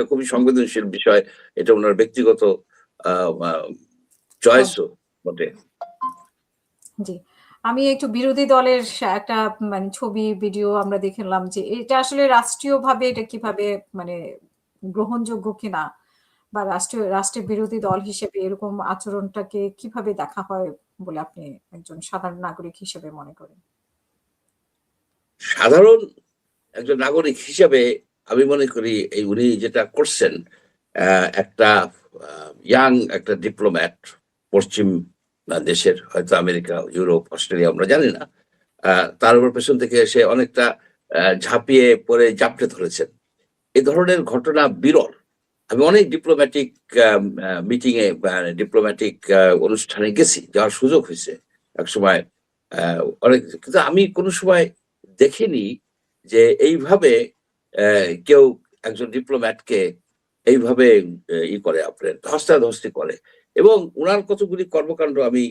একটা খুবই সংবেদনশীল বিষয়, এটা ওনার ব্যক্তিগত চয়েসও বটে। জি, আমি একটু বিরোধী দলের একটা মানে ছবি ভিডিও আমরা দেখলাম যে এটা আসলে রাষ্ট্রীয়ভাবে এটা কিভাবে মানে গ্রহণযোগ্য কিনা, বা রাষ্ট্রের বিরোধী দল হিসেবে এরকম আচরণটাকে কিভাবে দেখা হয় বলে আপনি একজন সাধারণ নাগরিক হিসেবে মনে করেন? সাধারণ একজন নাগরিক হিসেবে আমি মনে করি এই উনি যেটা করছেন, একটা ইয়াং একটা ডিপ্লোম্যাট, পশ্চিম দেশের, হয়তো আমেরিকা, ইউরোপ, অস্ট্রেলিয়া, আমরা জানি না, তার উপর পেছন থেকে এসে অনেকটা ঝাঁপিয়ে পড়ে জাপটে ধরেছেন। এই ধরনের ঘটনা বিরল। আমি অনেক ডিপ্লোম্যাটিক মিটিং এ, ডিপ্লোম্যাটিক অনুষ্ঠানে গেছি, যাওয়ার সুযোগ হয়েছে এক সময় অনেক, কিন্তু আমি কোনো সময় দেখিনি যে এইভাবে কেউ একজন ডিপ্লোম্যাটকে এইভাবে ই করে, আপনার ধস্তাধস্তি করে। এবং উনার কতগুলি কর্মকাণ্ড আমি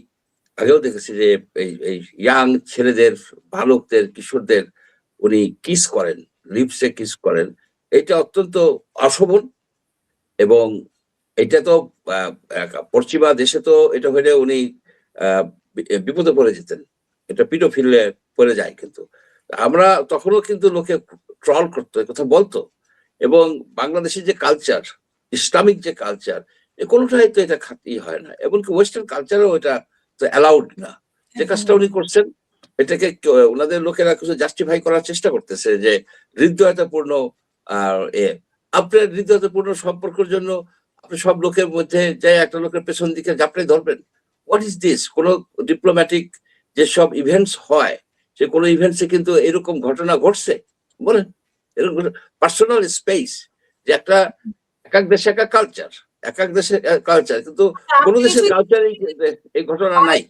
আগেও দেখেছি যে এই ইয়াং ছেলেদের, বালকদের, কিশোরদের উনি কিস করেন, লিপসে কিস করেন। এটা অত্যন্ত অশোভন। এবং এটা তো পশ্চিমা দেশে তো এটা হলে উনি বিপদে পড়ে যেতেন, এটা পিডোফিলে পড়ে যায়। কিন্তু আমরা তখনও কিন্তু লোকে ট্রল করতো, কথা বলতো। এবং বাংলাদেশের যে কালচার, ইসলামিক যে কালচার, কোনোটাই তো এটা খাতি হয় না, এমনকি ওয়েস্টার্ন কালচারও এটা তো অ্যালাউড না। যে কাজটা উনি করছেন, এটাকে ওনাদের লোকেরা কিছু জাস্টিফাই করার চেষ্টা করতেছে যে হৃদয়তাপূর্ণ আপনার হৃদয়তাপূর্ণ সম্পর্কের জন্য আপনি সব লোকের মধ্যে যে একটা লোকের পেছন দিকে ঝাপড়ে ধরবেন। What is this? কোন ডিপ্লোম্যাটিক যেসব ইভেন্টস হয়, সে কোনো ইভেন্টসে কিন্তু এরকম ঘটনা ঘটছে? বলেন, এরকম পার্সোনাল স্পেস, যে একটা এক এক দেশে এক এক কালচার, এক এক দেশের কালচার, কিন্তু কোন দেশের কালচারে এই ঘটনা নাই।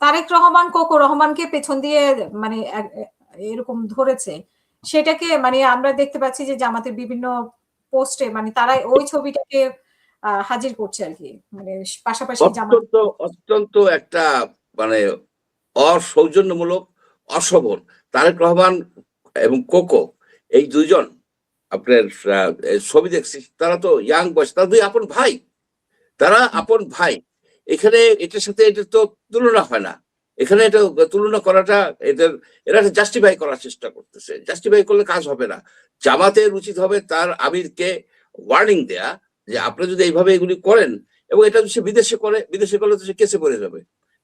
তারেক রহমান কোকো রহমানকে পেছন দিয়ে মানে এরকম ধরেছে, সেটাকে মানে আমরা দেখতে পাচ্ছি যে জামাতের বিভিন্ন পোস্টে মানে তারা ওই ছবিটাকে হাজির করছে আর কি, মানে পাশাপাশি অত্যন্ত অত্যন্ত একটা মানে অসৌজন্যমূলক, অশোভন। তারেক রহমান এবং কোকো, এই দুইজন আপনার ছবি দেখছি, তারা তো ইয়াং বয়স, তারা দুই আপন ভাই, তারা আপন ভাই। এখানে এটার সাথে এটা তো তুলনা হয় না। এখানে এটা তুলনা করাটা, এরা জাস্টিফাই করার চেষ্টা করতেছে। জাস্টিফাই করলে কাজ হবে না। জামাতের উচিত হবে তার আমিরকে ওয়ার্নিং দেয়া যে আপনি যদি এইভাবে এগুলি করেন, এবং এটা যদি সে বিদেশে করে, বিদেশে করলে তো সে কেসে পড়ে যাবে।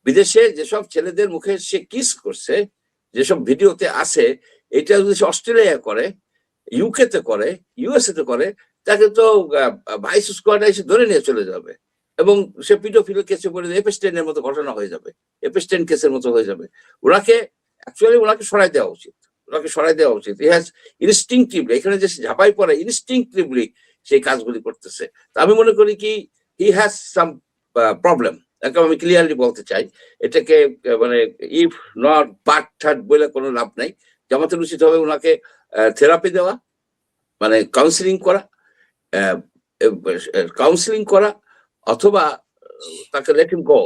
বিদেশে যেসব ছেলেদের মুখে সে কিস করছে, যেসব ভিডিওতে আছে, এটা যদি সে অস্ট্রেলিয়া করে, ইউকে তে করে, ইউএসএ তে করে, তাকে তো ভাইস স্কোয়াডে এসে ধরে নিয়ে চলে যাবে। এবং সে পিডোফিল কেসে পড়ে এপস্টেইনের মতো ঘটনা হয়ে যাবে, এপস্টেইন কেসের মতো হয়ে যাবে। ওনাকে অ্যাকচুয়ালি ওনাকে সরাই দেওয়া উচিত, ওনাকে সরাই দেওয়া উচিত। হি হ্যাজ ইনস্টিংক্টিভলি, এখানে যে ঝাঁপাই পড়ে, ইনস্টিংক্টিভলি সেই কাজগুলি করতেছে। তা আমি মনে করি কি, হি হ্যাজ সাম প্রবলেম। আমি ক্লিয়ারলি বলতে চাই, এটাকে মানে ইফ নট বাট থার্ড বলে কোনো লাভ নাই। জামাতের উচিত হবে ওনাকে থেরাপি দেওয়া, মানে কাউন্সিলিং করা, কাউন্সিলিং করা, অথবা তাকে লেট হিম গো,